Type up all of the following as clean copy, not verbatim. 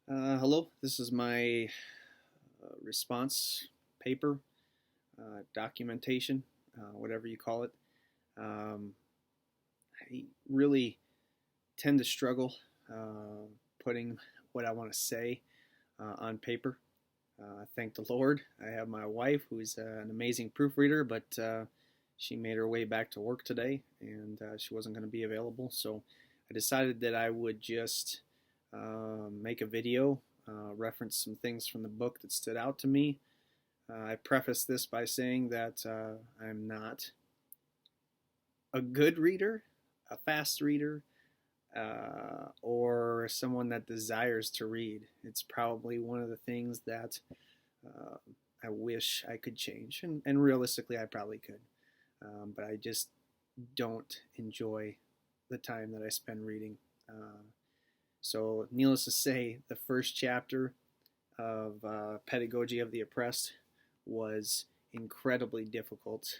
Hello, this is my response paper, documentation, whatever you call it. Um, I really tend to struggle putting what I want to say on paper. Thank the Lord. I have my wife, who's an amazing proofreader, but she made her way back to work today and she wasn't going to be available. So I decided that I would just make a video, reference some things from the book that stood out to me. I preface this by saying that I'm not a good reader, a fast reader, or someone that desires to read. It's probably one of the things that uh, I wish I could change, and realistically, I probably could. But I just don't enjoy the time that I spend reading. So, needless to say, the first chapter of Pedagogy of the Oppressed was incredibly difficult.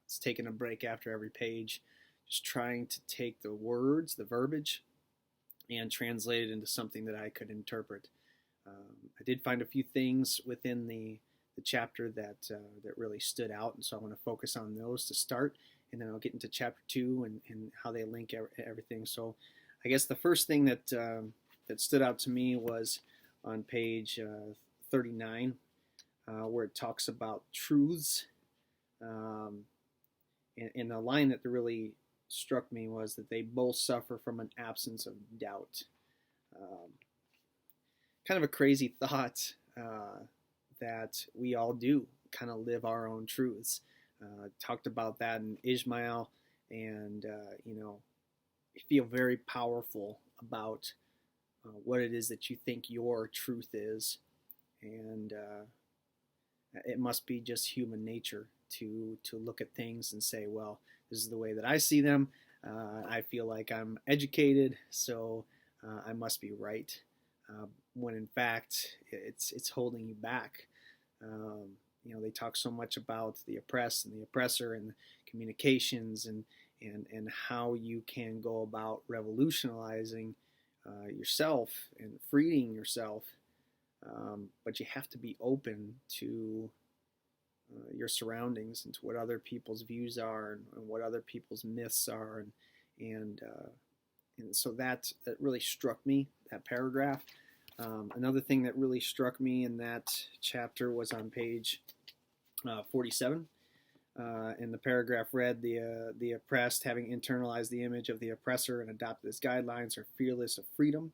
It's taking a break after every page, just trying to take the words, the verbiage, and translate it into something that I could interpret. I did find a few things within the chapter that really stood out, and so I want to focus on those to start, and then I'll get into chapter 2 and how they link everything. So, I guess the first thing that stood out to me was on page 39, where it talks about truths. Um, and the line that really struck me was that they both suffer from an absence of doubt. Um, Kind of a crazy thought that we all do kind of live our own truths. Talked about that in Ishmael, and you feel very powerful about what it is that you think your truth is, and it must be just human nature to look at things and say, well, this is the way that I see them. I feel like I'm educated, so I must be right. When in fact it's holding you back. Um, they talk so much about the oppressed and the oppressor and communications and how you can go about revolutionizing yourself and freeing yourself. But you have to be open to your surroundings and to what other people's views are and what other people's myths are, and so that really struck me, that paragraph. Another thing that really struck me in that chapter was on page 47. And the paragraph read, the oppressed, having internalized the image of the oppressor and adopted its guidelines, are fearless of freedom.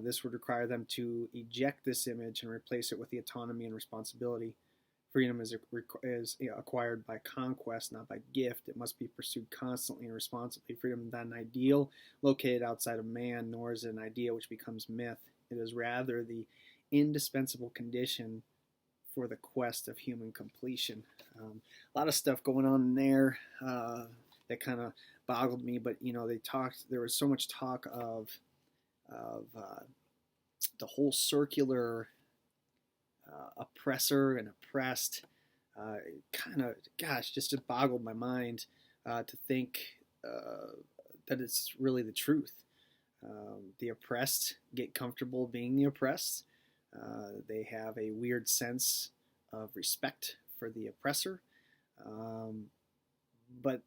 This would require them to eject this image and replace it with the autonomy and responsibility. Freedom is acquired by conquest, not by gift. It must be pursued constantly and responsibly. Freedom is not an ideal located outside of man, nor is it an idea which becomes myth. It is rather the indispensable condition for the quest of human completion. A lot of stuff going on in there that kind of boggled me, but there was so much talk of the whole circular oppressor and oppressed. Kind of, gosh, just it boggled my mind to think that it's really the truth. The oppressed get comfortable being the oppressed. They have a weird sense of respect for the oppressor, but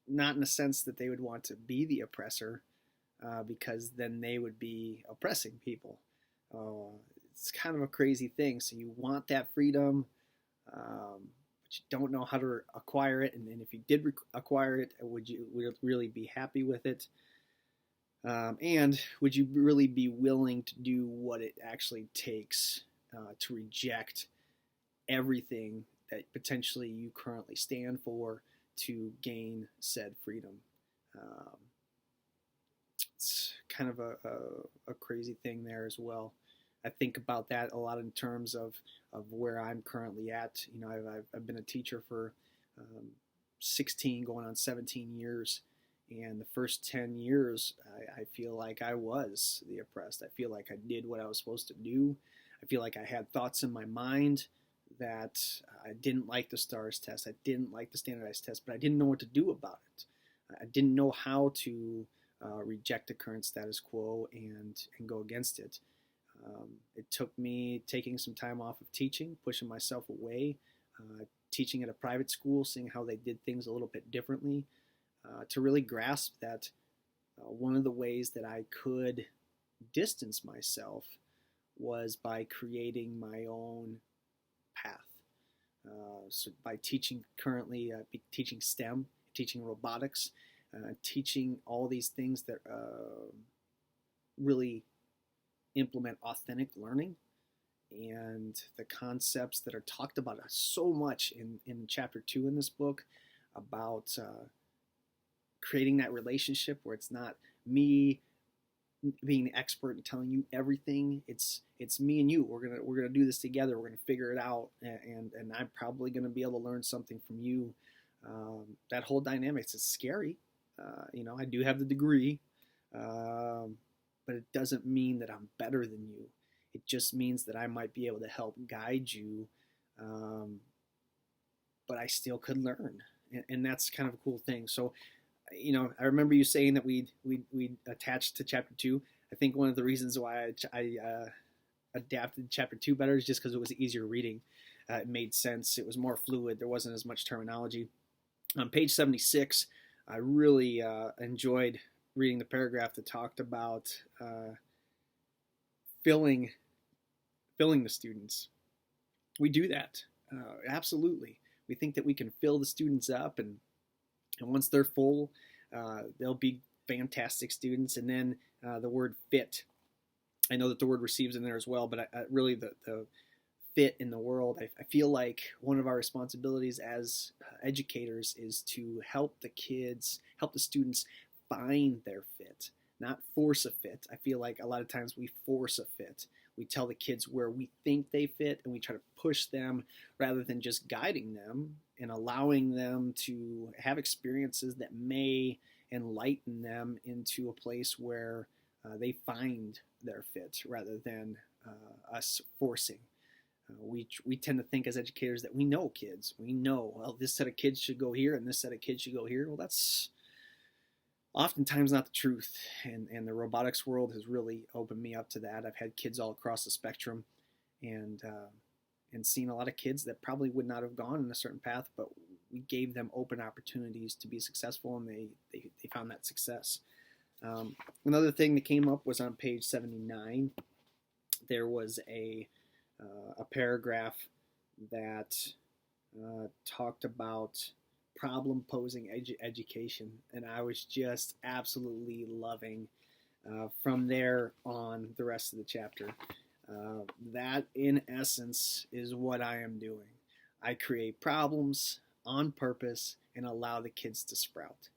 not in the sense that they would want to be the oppressor, because then they would be oppressing people. It's kind of a crazy thing. So you want that freedom, but you don't know how to acquire it. And if you did acquire it, would you really be happy with it? And would you really be willing to do what it actually takes to reject everything that potentially you currently stand for to gain said freedom? It's kind of a crazy thing there as well. I think about that a lot in terms of where I'm currently at. I've been a teacher for 16, going on 17 years. And the first 10 years, I feel like I was the oppressed. I feel like I did what I was supposed to do. I feel like I had thoughts in my mind that I didn't like the STARS test. I didn't like the standardized test, but I didn't know what to do about it. I didn't know how to reject the current status quo and go against it. It took me taking some time off of teaching, pushing myself away, teaching at a private school, seeing how they did things a little bit differently, to really grasp that one of the ways that I could distance myself was by creating my own path. So by teaching currently, teaching STEM, teaching robotics, teaching all these things that really implement authentic learning, and the concepts that are talked about so much in chapter 2 in this book about creating that relationship where it's not me being the expert and telling you everything. It's me and you. We're gonna do this together. We're gonna figure it out, and I'm probably gonna be able to learn something from you. That whole dynamics is scary. I do have the degree, but it doesn't mean that I'm better than you. It just means that I might be able to help guide you, but I still could learn, and that's kind of a cool thing. So, I remember you saying that we attached to chapter 2. I think one of the reasons why I adapted chapter 2 better is just because it was easier reading. It made sense. It was more fluid. There wasn't as much terminology. On page 76, I really enjoyed reading the paragraph that talked about filling the students. We do that, absolutely. We think that we can fill the students up, and once they're full, they'll be fantastic students. And then the word fit, I know that the word receives in there as well, but really the fit in the world, I feel like one of our responsibilities as educators is to help the students find their fit, not force a fit. I feel like a lot of times we force a fit. We tell the kids where we think they fit, and we try to push them rather than just guiding them and allowing them to have experiences that may enlighten them into a place where they find their fit rather than us forcing. We tend to think as educators that we know kids. We know, well, this set of kids should go here and this set of kids should go here. Well, that's oftentimes not the truth, and the robotics world has really opened me up to that. I've had kids all across the spectrum, and seen a lot of kids that probably would not have gone in a certain path, but we gave them open opportunities to be successful, and they found that success. Another thing that came up was on page 79. There was a paragraph that talked about problem-posing education, and I was just absolutely loving from there on the rest of the chapter. That, in essence, is what I am doing. I create problems on purpose and allow the kids to sprout.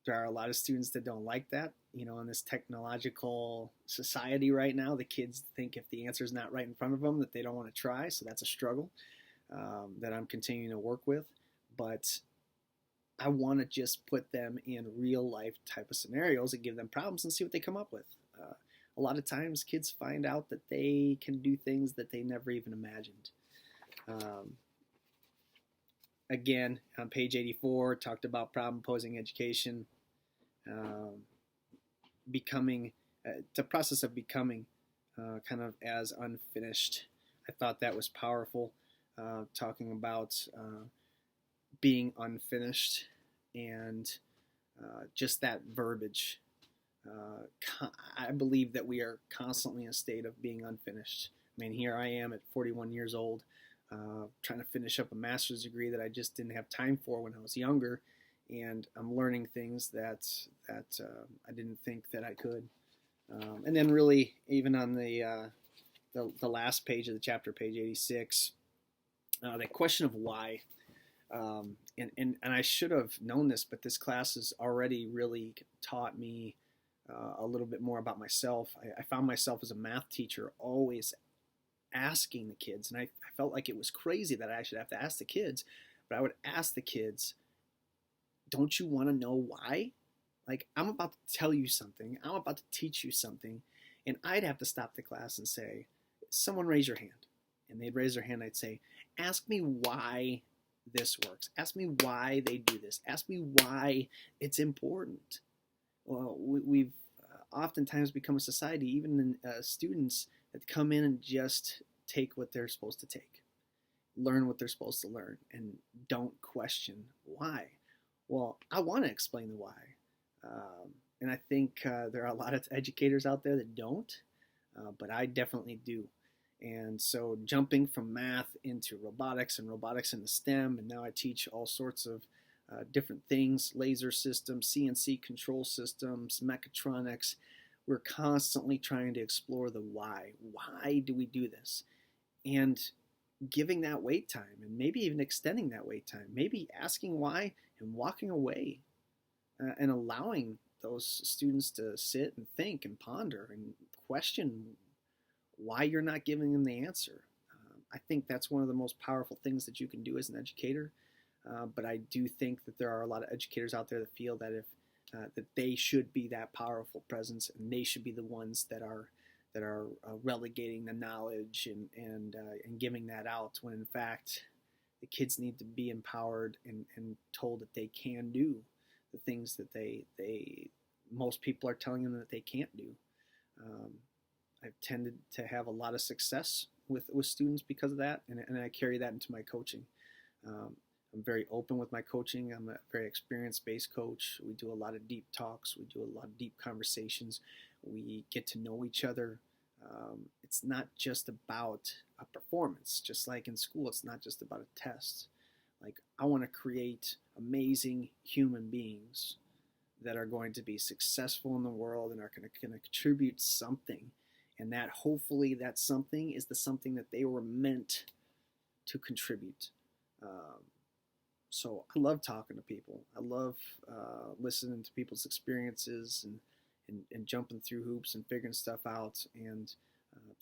There are a lot of students that don't like that. In this technological society right now, the kids think if the answer is not right in front of them that they don't want to try, so that's a struggle that I'm continuing to work with. But I want to just put them in real life type of scenarios and give them problems and see what they come up with. A lot of times kids find out that they can do things that they never even imagined. Again, on page 84, talked about problem-posing education, becoming, the process of becoming kind of as unfinished. I thought that was powerful, talking about being unfinished and just that verbiage. I believe that we are constantly in a state of being unfinished. I mean, here I am at 41 years old, trying to finish up a master's degree that I just didn't have time for when I was younger, and I'm learning things that I didn't think that I could. And then really, even on the last page of the chapter, page 86, that question of why. And I should have known this, but this class has already really taught me a little bit more about myself. I found myself as a math teacher always asking the kids, and I felt like it was crazy that I should have to ask the kids, but I would ask the kids, don't you want to know why? Like, I'm about to tell you something, I'm about to teach you something, and I'd have to stop the class and say, someone raise your hand. And they'd raise their hand, I'd say, ask me why this works. Ask me why they do this. Ask me why it's important. Well, we've oftentimes become a society, even in students that come in and just take what they're supposed to take, learn what they're supposed to learn, and don't question why. Well, I want to explain the why. And I think there are a lot of educators out there that don't, but I definitely do. And so jumping from math into robotics and robotics into STEM, and now I teach all sorts of different things, laser systems, CNC control systems, mechatronics. We're constantly trying to explore the why. Why do we do this? And giving that wait time, and maybe even extending that wait time, maybe asking why and walking away, and allowing those students to sit and think and ponder and question why you're not giving them the answer. I think that's one of the most powerful things that you can do as an educator. But I do think that there are a lot of educators out there that feel that if that they should be that powerful presence, and they should be the ones that are relegating the knowledge and giving that out, when in fact the kids need to be empowered and told that they can do the things that they most people are telling them that they can't do. I've tended to have a lot of success with students because of that, and I carry that into my coaching. I'm very open with my coaching. I'm a very experienced-based coach. We do a lot of deep talks. We do a lot of deep conversations. We get to know each other. It's not just about a performance. Just like in school, it's not just about a test. Like, I want to create amazing human beings that are going to be successful in the world and are going to contribute something. And that hopefully that something is the something that they were meant to contribute. So I love talking to people. I love listening to people's experiences and jumping through hoops and figuring stuff out. And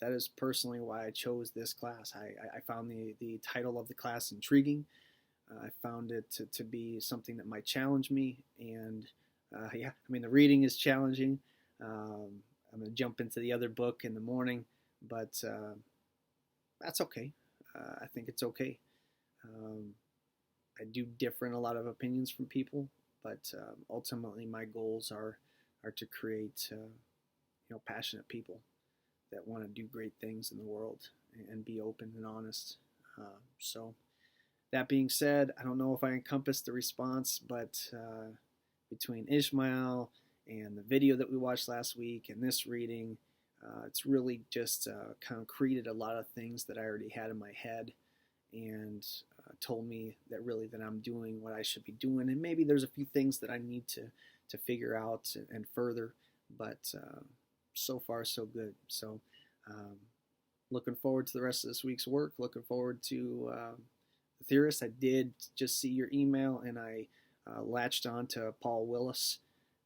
that is personally why I chose this class. I found the title of the class intriguing. I found it to be something that might challenge me. And the reading is challenging. I'm going to jump into the other book in the morning, but that's okay. I think it's okay. I do differ in a lot of opinions from people, but ultimately my goals are to create passionate people that want to do great things in the world and be open and honest. So that being said, I don't know if I encompassed the response, but between Ishmael and the video that we watched last week and this reading, it's really just concreted a lot of things that I already had in my head, and told me that really that I'm doing what I should be doing. And maybe there's a few things that I need to figure out and further, but so far so good. So looking forward to the rest of this week's work. Looking forward to The Theorist. I did just see your email, and I latched on to Paul Willis.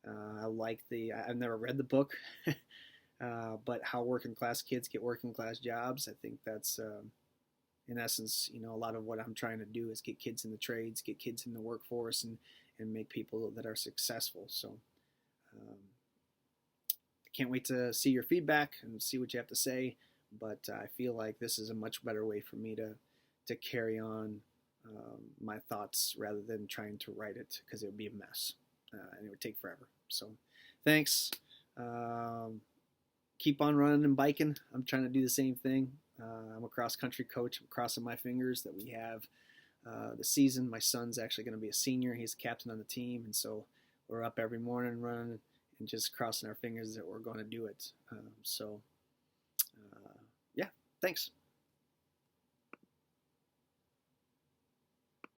I like I've never read the book, but How Working Class Kids Get Working Class Jobs. I think that's in essence, a lot of what I'm trying to do is get kids in the trades, get kids in the workforce, and make people that are successful. So I can't wait to see your feedback and see what you have to say, but I feel like this is a much better way for me to carry on my thoughts rather than trying to write it, because it would be a mess and it would take forever. So thanks. Keep on running and biking. I'm trying to do the same thing. I'm a cross-country coach. I'm crossing my fingers that we have the season. My son's actually going to be a senior. He's the captain on the team, and so we're up every morning running and just crossing our fingers that we're going to do it. Yeah, thanks.